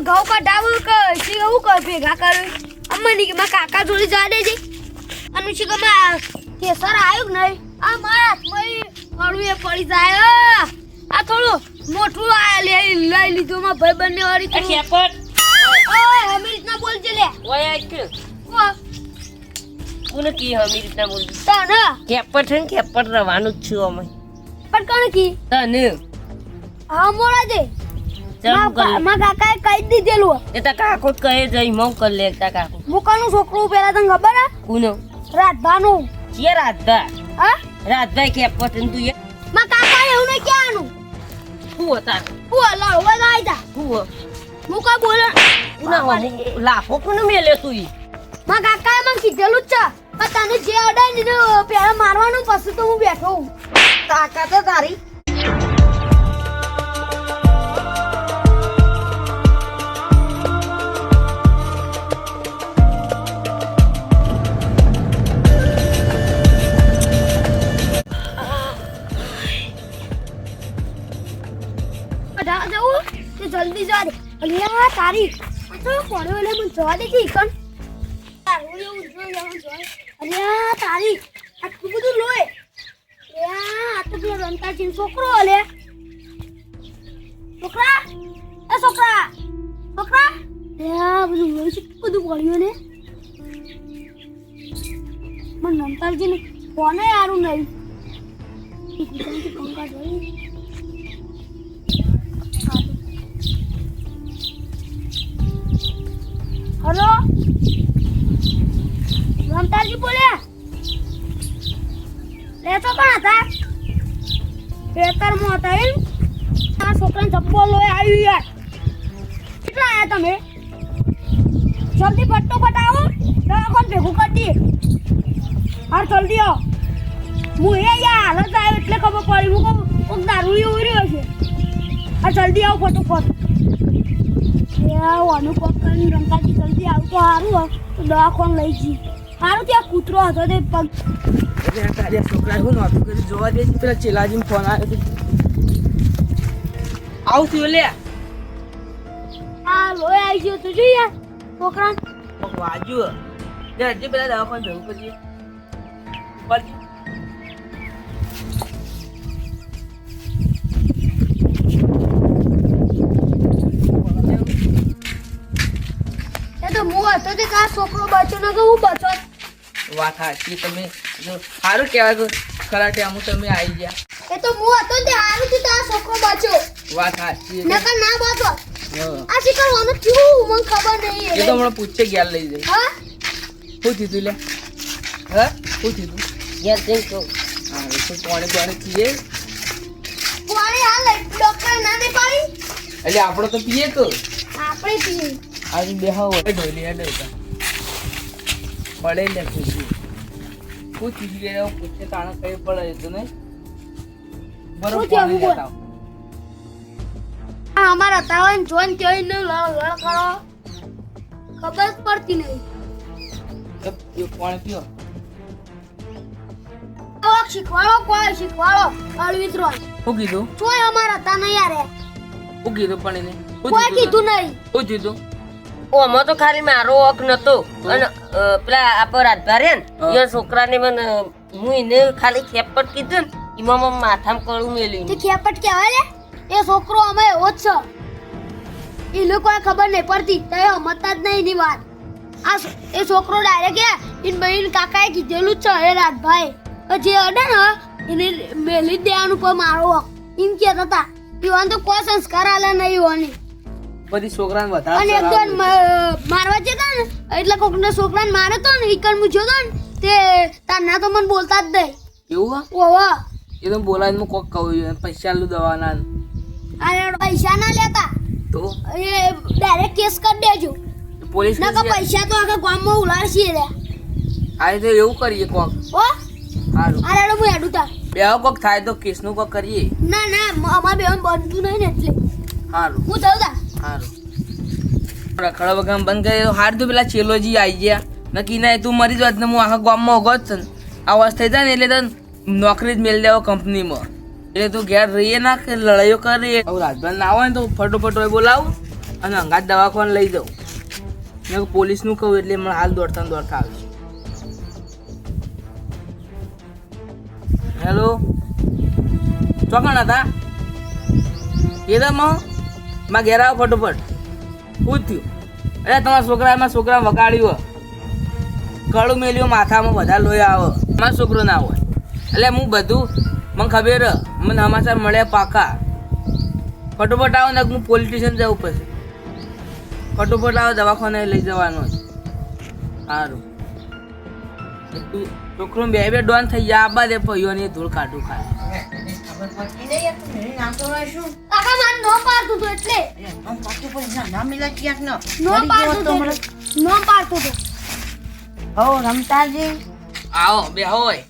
ઘઉં કઢાવું કે શી હું કર ભેગા કરું અમ્મા કે મારા કાકા જોડે જા દેજે અને શી કે કેસર આવ્યું કે નહીં આ મારા હાથમાં અળુએ પડી જાય આ થોડું મોટું લઈ લીધું માં ભાઈ બંને વાળી ખેપટ ઓય હમી રીતના બોલજે લે ઓય આજ કોને કી હમી રીતના બોલ તને ખેપટ હે ખેપટ રવાનું જ છું અમે પણ કોણ કી તને હા મોરા દે ચાલ કર મા કાકાએ કહી દીધેલું એ તા કાકો કહે જઈ મો કર લે તા કાકો મુકાનું છોકરું પેલા તને ખબર હે કોનો રાતભાનું કે રાતભા હા રાતભાઈ ખેપટ ને તું મા કાકા એવું નહીં કહેવાનું હું હતા હું લડવા જાય તા હું મુકા બોલ ના લાફો કોને મેલે તું મા કાકાએ મને કીધેલું જ છે પણ તને જે અડાય ને પેલા મારવાનું પછી તો હું બેઠો હું તાકાત તારી જલ્દી જા દે અલ્યા તારી તો કોણે ઓલે મને જવા દે કી કન અલ્યા તારી આટલું બધું લોય અલ્યા આ તો પેલો રંતા ચીન છોકરો ઓલે છોકરા છોકરા અલ્યા બધું લોય છે બધું પડ્યું ને મને રંતાજી ને કોને યારું નહીં કંકા જોઈ હેલો રમતાજી બોલ્યા લેતો પણ હતા ખેતરમાં હતા એમ આ છોકરાને ચપ્પલ લોય આવ્યું યાર કેટલા આયા તમે જલ્દી પટ્ટો પટાવો દવાખાન ભેગું કરી દઈએ હાર જલ્દી આવો હું એ યાર હાલત આવ્યો એટલે ખબર પડી હું કોક દારૂ ઉર્યો છે હા જલ્દી આવો ફટોફટ અનુભવ કરીને રંગાજી જલ્દી આવતો સારું તો દવાખાન લઈ જઈ સારું ત્યાં કૂતરો હતો તે પગ તારી છોકરા શું નહોતું કર્યું જોવા દે પેલા ચેલાજી ફોન આવ્યો આવું થયું લે હા લોહી આવી ગયો તું જોઈ યાર છોકરા વાજુ લે હજી પેલા દવાખાને જવું કરીએ પડતી તો હું હતો તે કા છોકરો બચ્યો ન કે હું બચો વાત સાચી તમે સારું કહેવાય કે ખરાટે અમુક તમે આવી ગયા એ તો હું હતો તે હારું થી તારો છોકરો બચ્યો વાત સાચી નકર ના બચો હા. આ શીખવાનું થયું મને ખબર નહીં એ તો હમણાં પૂછે ગયા લઈ જાય હા શું થયું લે હા શું થયું યાર તેમ તો હા એ તો પાણી પીએ કોણે હાલ ડોક્ટર ના ને પાડી એટલે આપણો તો પીએ તો આપણે પીએ આજે બેહાવ ઢોલી હેડે પડે લે ખુશી પૂછી લે પૂછે તાણે કઈ પડે તો ને બરોબર પાણી લેતા આ અમારા તાવન જોન તેઈ ન લળ કરો ખબર જ પડતી નહીં એ પાણી પીઓ શીખવાડો કોઈ શીખવાડો અળવિત્રો શું કીધું ચોય અમારા તા નહીં યાર શું કીધું પણ એને કોઈ કીધું નહીં શું કીધું ઓમાં તો ખાલી મારો હક નતો અને પેલા આપો રાતભા રે ને એ છોકરાને મને હું એને ખાલી ખેપટ કીધું ને એમાં મારા માથામાં કળું મેલ્યું તે ખેપટ કહેવાય લે એ છોકરો અમે એવો જ છે એ લોકોને ખબર નહીં પડતી તો એ સમજતા જ નહીં એની વાત એ છોકરો ડાયરેક્ટ એન બહેન કાકાએ કીધેલું જ છે એ રાતભાઈ જે અડે ને એને મેલી જ દેવાનું પર મારો હક એમ કહેતા હતા પીવાનું તો કોઈ સંસ્કાર આલે નહીં હોવાની બધી છોકરાને અને વધારે એકદમ મારવા જતા ને એટલે કોકના છોકરાને મારે તો ને ઈકણ હું જોતો ને તે તારના તો મને બોલતા જ નહીં એવું ઓવા એ તો બોલાવીને કોક કહું પૈસા લું દવાના અરે પૈસા ના લેતા તો એ ડાયરેક્ટ કેસ કરી દેજો પોલીસ ના કે પૈસા તો આખા ગામમાં ઉલાડશી રે આ તો એવું કરીએ કોક ઓ સારું અરે હું હેડું તા બે કોક થાય તો કેસનું કોક કરીએ ના ના અમાર બેન બનતું નહીં ને એટલે સારું હું જાઉં તા સારું રખડા બગામ બંધ કરી હાર તો પેલા ચેલોજી આવી ગયા નક્કી ના તું મરી જાત ને હું આખા ગામમાં ઉગો જ છે ને આવાજ થઈ જાય ને એટલે તને નોકરી જ મેળ દેવો કંપનીમાં એટલે તું ઘેર રહીએ ના કે લડાઈઓ કરીએ હવે રાજભાઈ ના આવે ને તો ફટોફટ બોલાવું અને અંગાત દવાખાને લઈ જાઉં ને પોલીસનું કહું એટલે મને હાલ દોડતા ને દોડતા આવે. હેલો, ચોકણ હતા એ તો માં ઘેર આવો ફટોફટ. શું થયું? અરે તમારા છોકરા વગાડ્યું, કળું મેલ્યું, માથામાં વધારે લોહી આવે. મારો છોકરો ના હોય એટલે હું બધું મને ખબર, મને સમાચાર મળ્યા પાકા. ફટોફટ આવો ને હું પોલીસ સ્ટેશન જવું પછી. ફટોફટ આવો, દવાખાને લઈ જવાનો છે. સારું, તું છોકરો બે ડોન થઈ ગયા. આબા દે પૈયોની ધૂળ કાઢું ખાય. કાકા મારે નો પાડતું હતું એટલે નો પાડતું હતું. રમતાજી આવો બે હોય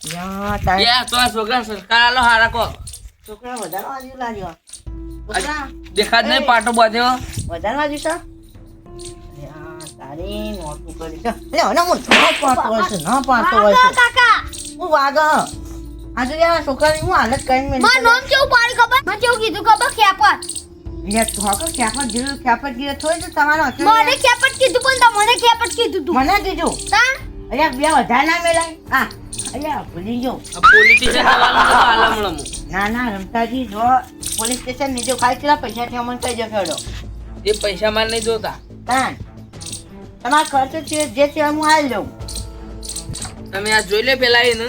બે તો આ છોકરા સંસ્કાર આલો હારા કો. છોકરા વધારે વાજુ લાગ્યો. છોકરા દેખાત નહીં પાટો બાંધ્યો. વધારે વાજુ તો તારી નોટું કરી છે. લે ઓને હું ન પાડતો હોય છે, ન પાડતો હોય છે. કાકા હું વાગ આજુ યાર છોકરાની હું હાલત કરીને મેં મારું નામ કેવું પાડી ખબર? મને કેવું કીધું ખબર? ખેપટ. યાર તો હકો ખેપટ જીરું ખેપટ જીરું થોડી તો તમારો હતો મને ખેપટ કીધું પણ તમને ખેપટ કીધું તું. મને કીધું તાણ અલ્યા બે વધારે ના મેલાય. હા અલ્યા ભૂલી ગયો. પોલીસ સ્ટેશન જવાનું તો હાલમણું. ના રમતાજી જો પોલીસ સ્ટેશન નીચે ખાઈ કેટલા પૈસા થી અમને કઈ જશો એ પૈસા માર નહીં જોતા. તાન તમારો ખર્ચો છે જે છે હું હાલ લઉં. તમે આ જોઈ લે પેલા એને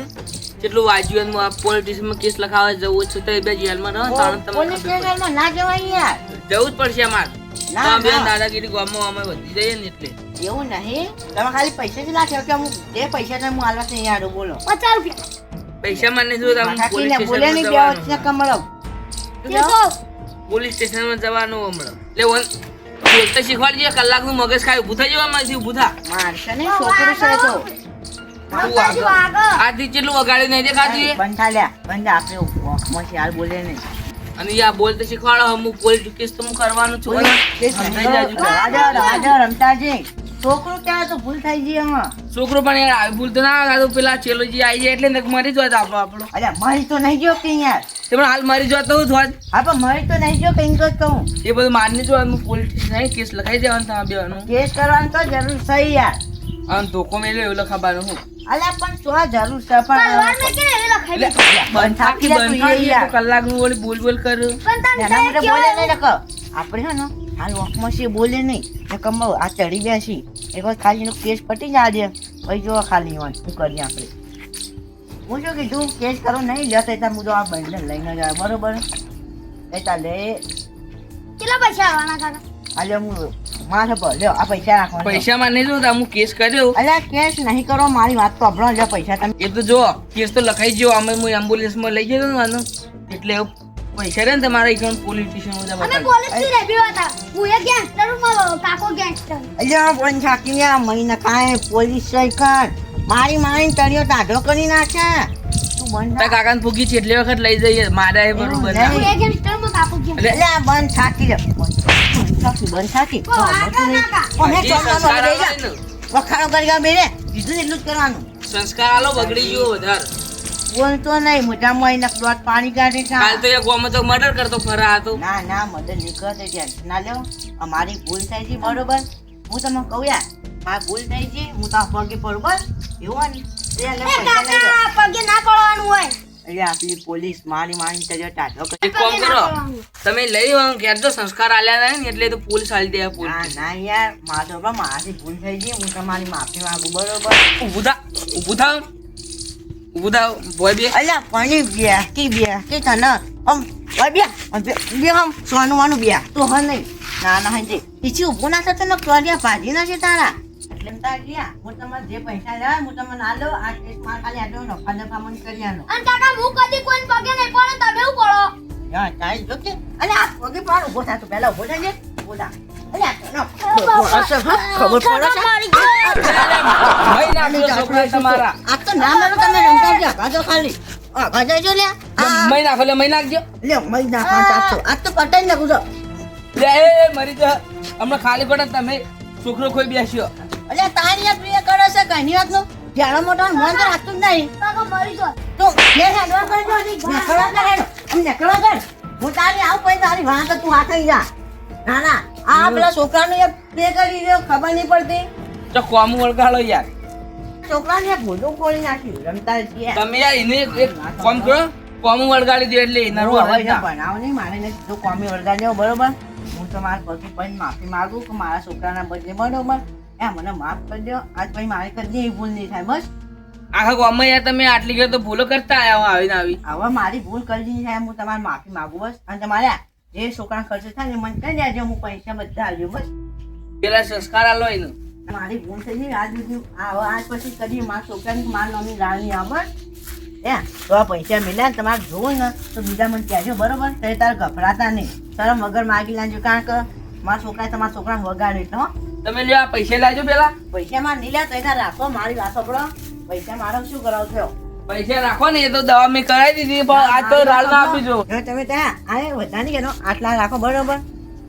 કેટલું વાજ્યું અને આ પોલીસ સ્ટેશનમાં કેસ લખાવવા જવું છે તો એ બે જેલમાં રહો તાણ તમને પોલીસ સ્ટેશનમાં ના જવાય યાર. જવું જ પડશે અમાર. ના, ના બે ના. દાદાગીરી ગામમાં અમે વધી જઈએ ને એટલે. એવું નહીં તમે ખાલી પૈસા જ નાખ્યો કે હું જે પૈસા તમે હું હાલવા નહીં યાર બોલો 50 રૂપિયા. પૈસા માર નહીં જોતા. હું પોલીસ માથાકીને બોલે નહીં બે સ્ટેશનમાં વચ્ચે કમળો. તે તો પોલીસ સ્ટેશનમાં જવાનું હમણાં. એટલે બોલતા શીખવાડજે. કલાકનું મગજ ખાય ઊભું થઈ જવા ઊભું થા. મારશે નહીં છોકરું છે તો રમતાજી વાગ. આથી કેટલું વગાડ્યું નહીં દેખાતું એ? બંધ થાલ્યા બંધ આપણે ઓખમાંથી હાલ બોલે નહીં. અને યા બોલતા શીખવાડો. હું પોલીસ કેસ તો હું કરવાનું છું. સમજાઈ જાજો. રાજા રમતાજી છોકરું ક્યાં તો ભૂલ થઈ ગઈ એમાં. છોકરો પણ યાર આવી ભૂલ તો ના આવે. આ તો પેલા ચેલોજી આવી જાય એટલે નક મરી જોત આપણો. અલ્યા મરી તો નહીં ગયો કે યાર. તે પણ હાલ મરી જોત તો હું જોત. હા પણ મરી તો નહીં ગયો કઈ તો જ કહું. એ બધું મારની જો હું પોલીસ સ્ટેશન કેસ લખાઈ દેવાનું તમારે બેવાનું. કેસ કરવાનું તો જરૂર છે યાર. અને ધોકો મેલ્યો એવું લખાવાનું હું. અલ્યા પણ તો આ જરૂર છે તલવાર પણ મેં કે એવી લખાઈ દે. બંધ થાકી બંધ થાકી યાર. કલાકનું બોલ બોલ કરું. પણ તને નાના મોટા બોલે નહીં કેવું? નકર. આપણે હે ને હાલ વોકમાં છે બોલે નહીં ને કમો આ ચડી બેસી એક વાર ખાલી એનો કેસ પટી જા દે પછી જો ખાલી વાત શું કરીએ આપણે. હું શું કીધું કેસ કરો નહીં લેતા ત્યાં હું તો આ બંને લઈને જાય બરોબર એ લે કેટલા પૈસા આવવાના કાકા? આજે હું માથે પર લ્યો આ પૈસા રાખવા પૈસા માં નહીં જોતા. હું કેસ કર્યો. અલ્યા કેસ નહીં કરો મારી વાત તો અભળો લ્યો પૈસા તમે એ તો જો કેસ તો લખાઈ ગયો. અમે હું એમ્બ્યુલન્સમાં લઈ જતો ને એટલે પૈસા રે ને તમારે એક પોલીસ સ્ટેશનમાં જવા અમે પોલીસ થી રેબી હતા. હું એક ગેંગસ્ટર માં કાકો ગેંગસ્ટર. અલ્યા પણ છાકીને આ મહિના કાંઈ પોલીસ સરકાર મારી મારીને તળિયો ટાઢો કરી નાખે તું બંધ તારા કાકાને ફૂગી છે એટલે વખત લઈ જઈએ. મારા એ બરોબર એવું ના. હું એક ગેંગસ્ટર માં કાકો ગેંગસ્ટર. એટલે અલ્યા બંધ થાકી રે બંધ થાકી ઓ, આગળ કાકા. હજી સંસ્કાર આલો ને. વખાણો કરી ગયા બેરે બીજું એટલું જ કરવાનું સંસ્કાર આલો બગડી ગયો વધારે. બોલતો નહીં મોઢામાં એના પ્લોટ પાણી કાઢે છે કાલ તો એક ગામમાં તો મર્ડર કરતો ફરા હતો. ના મદદ નીકળશે ટેન્શન ના લ્યો અમારી ભૂલ થઈ છે બરોબર હું તમને કહું યાર મારી ભૂલ થઈ છે હું તો પગે બરોબર એવું ને એ કાકા પગે ના પડવાનું હોય. એટલે આપણી પોલીસ મારીને તળિયો ટાઢો કરી એક કામ કરો તમે લઈ આવો ઘેર જો સંસ્કાર આલ્યા નહીં ને એટલે તો પોલીસ આલી દે. ના પોલીસ ના યાર મારો બા મારાથી ભૂલ થઈ ગઈ હું તમારી માફી માંગુ બરોબર ઊભું થા બોય બે. અલ્યા પાણી બેસતી તને આમ ઓય બે આમ સોનું વાનું બે તો હ નહીં ના હંજે પીછી ઊભું ના થતો ને કર્યા ભાજી ના છે તારા એટલે તાર ગયા હું તમારે જે પૈસા લેવા હું તમને ના લો આ કેસ માર ખાલી આટલો નફા મને કરી આનો અને કાકા હું કદી કોઈ પગે નહીં પડે તમે એવું પડો. યા તારી જો કે અલે આ પગે પાડ ઊભો થા તું પહેલા ઊભો થા જે બોલા અલે આ ખબર પડે છે ભાઈ નાખજો છોકરા તમારા. આ તો ના મારો તમે રમતા ગયા ગાજો ખાલી આ ગાજો જો લે મહી નાખો લે મહી નાખજો. લે મઈ ના પાંચ આ તો પટાઈ નાખું છો લે એ મરી જા. હમણાં ખાલી પડે તમે છોકરો કોઈ બેસ્યો. અલે તારી આ પ્રિય કરે છે કઈ વાત નું જાડો મોટો મન તો રાખતું જ નહીં કાકા મરી જાય. તો લે હેડવા કરી દો નીકળવા કર હેડો અમને નીકળવા કર હું તારી આવ પછી તારી વાત તું આ થઈ જા ના ના આ પેલા છોકરાને એ પ્લે કરી રહ્યો ખબર નહીં પડતી તો કોમ વળગાડો યાર છોકરાને એ ભૂંડું ખોલી નાખ્યું રમતા છીએ તમે યાર એને એક કોમ કરો કોમ વળગાડી દો એટલે એના રૂ હવે અવાજ એને ના. ભણાવો નહીં મારે ને જો કોમી વળગાડ્યો બરોબર હું તમારા પતિ ભાઈ માફી માંગુ કે મારા છોકરાના બદલે બરોબર એ મને માફ કરજો આજ પછી મારે કદી એવી ભૂલ નહીં થાય બસ આખા ગામમાં યાર તમે આટલી ઘર તો ભૂલો કરતા આયા આવીને આવી હવે મારી ભૂલ કરી નહીં થાય હું તમારે માફી માંગુ બસ અને તમારે જે છોકરા ખર્ચો થાય ને મને કહી દેજો હું પૈસા બધા આવજો બસ પેલા સંસ્કાર આલો એને મારી ભૂલ થઈ ગઈ આજ સુધી હવે આજ પછી કદી મારા છોકરાની મારા નામની રાહ નહીં આવે એ તો આ પૈસા મળ્યા ને તમારે જોવો ને તો બીજા મને કહેજો બરોબર તો તારે ગભરાતા નહીં શરમ વગર માગી લાવજો કારણ કે મારા છોકરાએ તમારા છોકરાને વગાડ્યો એટલે હો તમે લ્યો આ પૈસા લાવજો પેલા પૈસા માં નહીં લ્યા તો એના રાખો મારી વાત સાંભળો પૈસા મારો શું કરાવ છો પૈસા રાખો ને એ તો દવા મેં કરાવી દીધી પણ આ તો રાલ ના આપી જો હવે તમે ત્યાં આ વધારે નહીં કહેતો આટલા રાખો બરોબર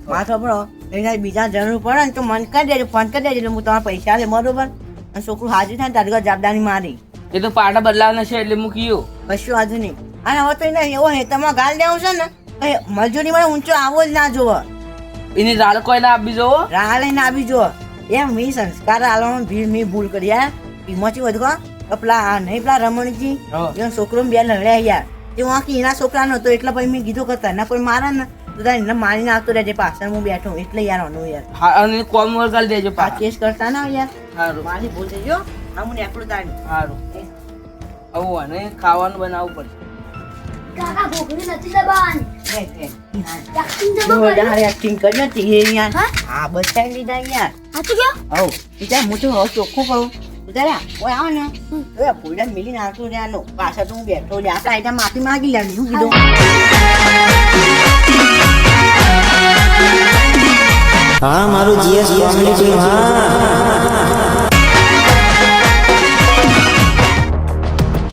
વાત સાંભળો એને બીજા જરૂર પડે ને તો મને કરી દેજો ફોન કરી દેજો એટલે હું તમારા પૈસા લે બરોબર અને છોકરું હાજર થાય ને તારી જવાબદારી મારી એ તો પાટા બદલાવાના છે એટલે મૂક્યો કશું વાંધો નહીં અને હવે તો એને એવો હેતરમાં ગાલ દેવું છે ને કે મજૂરી મને ઊંચો આવો જ ના જોવો એની રાલ કોઈ ના આપી જોવો રાહ લઈને આવી જો એમ મી સંસ્કાર આલવામાં મેં ભૂલ કરી યાર એમાંથી વધવા પેલા નહીં પેલા રમણીજી હા. એનો છોકરો બે લડ્યા યાર તે વાંકી એના છોકરાનો હતો એટલે પછી મેં કીધું કે તને કોઈ મારે ને તો તારે એને મારીને આવતો રહેજે પાછળ હું બેઠો એટલે યાર આનું યાર હા અને કોમ વળગાડી દેજો આ પાછા કેસ કરતા ના યાર સારું મારી ભૂલ થઈ ગયો આ હું એકલું તારી સારું આવું અને ખાવાનું બનાવવું પડશે કાકા ભોગવી નથી દબાવાની એક્ટિંગ તો બહુ કરી. એક્ટિંગ કરી હતી એ યાર હા? હા બચાવી લીધા યાર સાચું કયો હવ બીજા હું તો હવે ચોખ્ખું કહું ઉતાર્યા કોઈ આવે ને તો પૂરા મિલી નાખતું ત્યાંનો પાછળ તો હું બેઠો જ આ આઈટમ માફી માંગી લેવાની શું કીધું હા મારું જીએસ કોમેડી ફિલ્મ હા